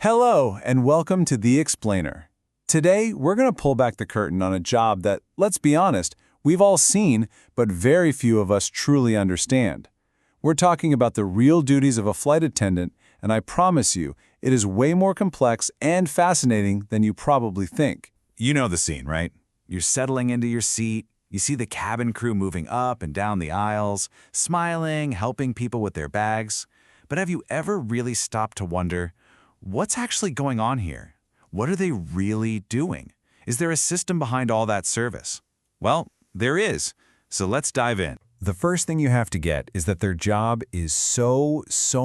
Hello, and welcome to The Explainer. Today, we're going to pull back the curtain on a job that, let's be honest, we've all seen, but very few of us truly understand. We're talking about the real duties of a flight attendant, and I promise you, it is way more complex and fascinating than you probably think. You know the scene, right? You're settling into your seat, you see the cabin crew moving up and down the aisles, smiling, helping people with their bags. But have you ever really stopped to wonder, what's actually going on here? What are they really doing? Is there a system behind all that service? Well, there is. So let's dive in. The first thing you have to get is that their job is so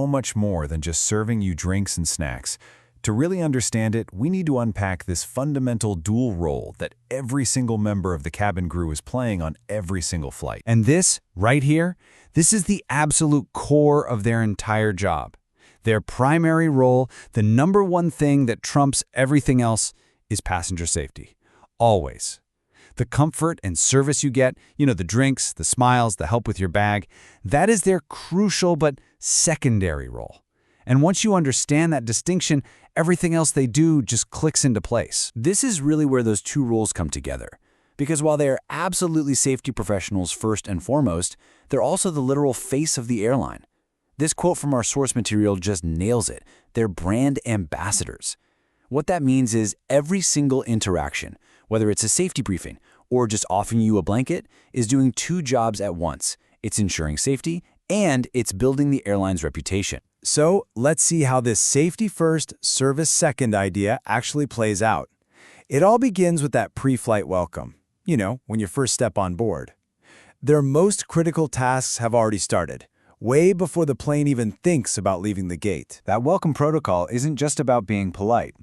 much more than just serving you drinks and snacks. To really understand it, we need to unpack this fundamental dual role that every single member of the cabin crew is playing on every single flight. And this, right here, this is the absolute core of their entire job. Their primary role, the number one thing that trumps everything else, is passenger safety. Always. The comfort and service you get, the drinks, the smiles, the help with your bag, that is their crucial but secondary role. And once you understand that distinction, everything else they do just clicks into place. This is really where those two roles come together. Because while they are absolutely safety professionals first and foremost, they're also the literal face of the airline. This quote from our source material just nails it. They're brand ambassadors. What that means is every single interaction, whether it's a safety briefing or just offering you a blanket, is doing two jobs at once. It's ensuring safety and it's building the airline's reputation. So, let's see how this safety-first, service-second idea actually plays out. It all begins with that pre-flight welcome, when you first step on board. Their most critical tasks have already started, way before the plane even thinks about leaving the gate. That welcome protocol isn't just about being polite.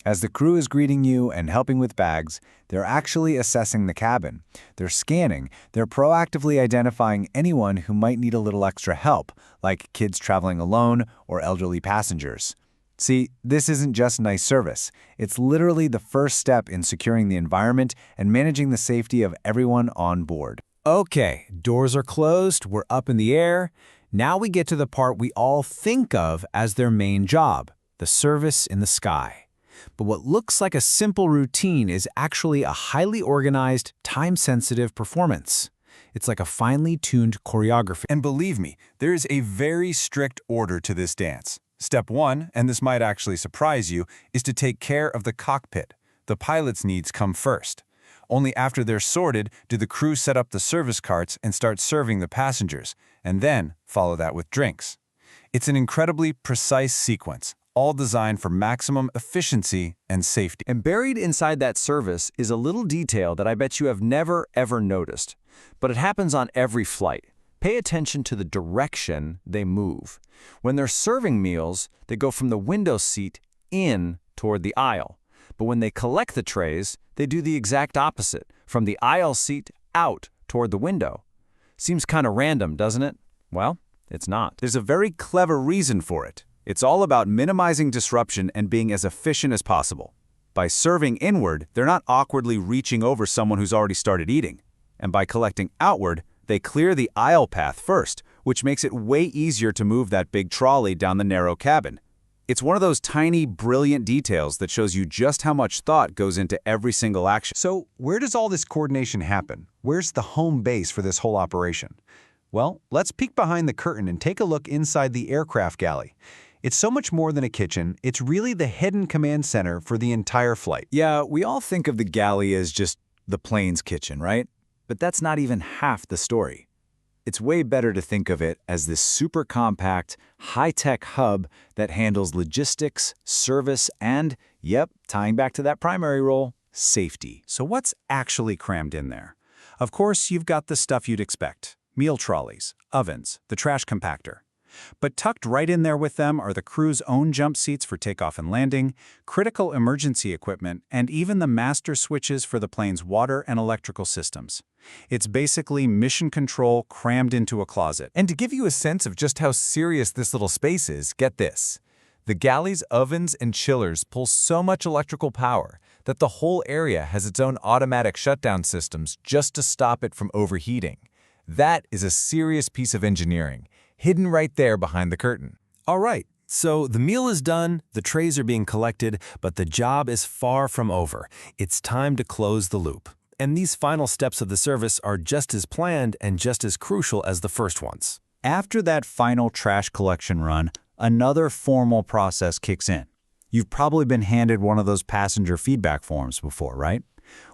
As the crew is greeting you and helping with bags, they're actually assessing the cabin. They're scanning. They're proactively identifying anyone who might need a little extra help, like kids traveling alone or elderly passengers. See, this isn't just nice service. It's literally the first step in securing the environment and managing the safety of everyone on board. Okay, doors are closed, we're up in the air. Now we get to the part we all think of as their main job, the service in the sky. But what looks like a simple routine is actually a highly organized, time-sensitive performance. It's like a finely tuned choreography. And believe me, there is a very strict order to this dance. Step 1, and this might actually surprise you, is to take care of the cockpit. The pilot's needs come first. Only after they're sorted do the crew set up the service carts and start serving the passengers, and then follow that with drinks. It's an incredibly precise sequence, all designed for maximum efficiency and safety. And buried inside that service is a little detail that I bet you have never, ever noticed. But it happens on every flight. Pay attention to the direction they move. When they're serving meals, they go from the window seat in toward the aisle. But when they collect the trays, they do the exact opposite, from the aisle seat out toward the window. Seems kind of random, doesn't it? Well, it's not. There's a very clever reason for it. It's all about minimizing disruption and being as efficient as possible. By serving inward, they're not awkwardly reaching over someone who's already started eating. And by collecting outward, they clear the aisle path first, which makes it way easier to move that big trolley down the narrow cabin. It's one of those tiny, brilliant details that shows you just how much thought goes into every single action. So, where does all this coordination happen? Where's the home base for this whole operation? Well, let's peek behind the curtain and take a look inside the aircraft galley. It's so much more than a kitchen, it's really the hidden command center for the entire flight. Yeah, we all think of the galley as just the plane's kitchen, right? But that's not even half the story. It's way better to think of it as this super compact, high-tech hub that handles logistics, service, and, tying back to that primary role, safety. So what's actually crammed in there? Of course, you've got the stuff you'd expect. Meal trolleys, ovens, the trash compactor. But tucked right in there with them are the crew's own jump seats for takeoff and landing, critical emergency equipment, and even the master switches for the plane's water and electrical systems. It's basically mission control crammed into a closet. And to give you a sense of just how serious this little space is, get this. The galley's ovens and chillers pull so much electrical power that the whole area has its own automatic shutdown systems just to stop it from overheating. That is a serious piece of engineering, hidden right there behind the curtain. All right, So the meal is done, the trays are being collected, but the job is far from over. It's time to close the loop. And these final steps of the service are just as planned and just as crucial as the first ones. After that final trash collection run, another formal process kicks in. You've probably been handed one of those passenger feedback forms before, right?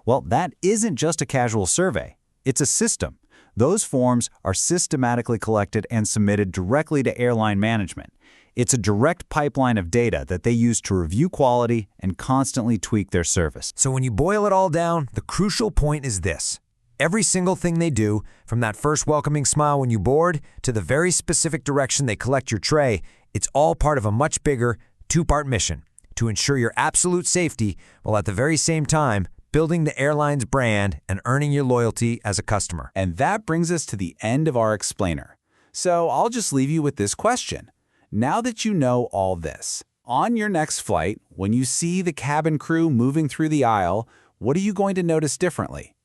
Well, that isn't just a casual survey. It's a system. Those forms are systematically collected and submitted directly to airline management. It's a direct pipeline of data that they use to review quality and constantly tweak their service. So when you boil it all down, the crucial point is this. Every single thing they do, from that first welcoming smile when you board to the very specific direction they collect your tray, it's all part of a much bigger, two-part mission to ensure your absolute safety while at the very same time building the airline's brand and earning your loyalty as a customer. And that brings us to the end of our explainer. So I'll just leave you with this question. Now that you know all this, on your next flight, when you see the cabin crew moving through the aisle, what are you going to notice differently?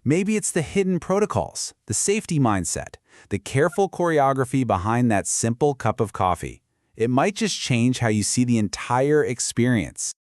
Maybe it's the hidden protocols, the safety mindset, the careful choreography behind that simple cup of coffee. It might just change how you see the entire experience.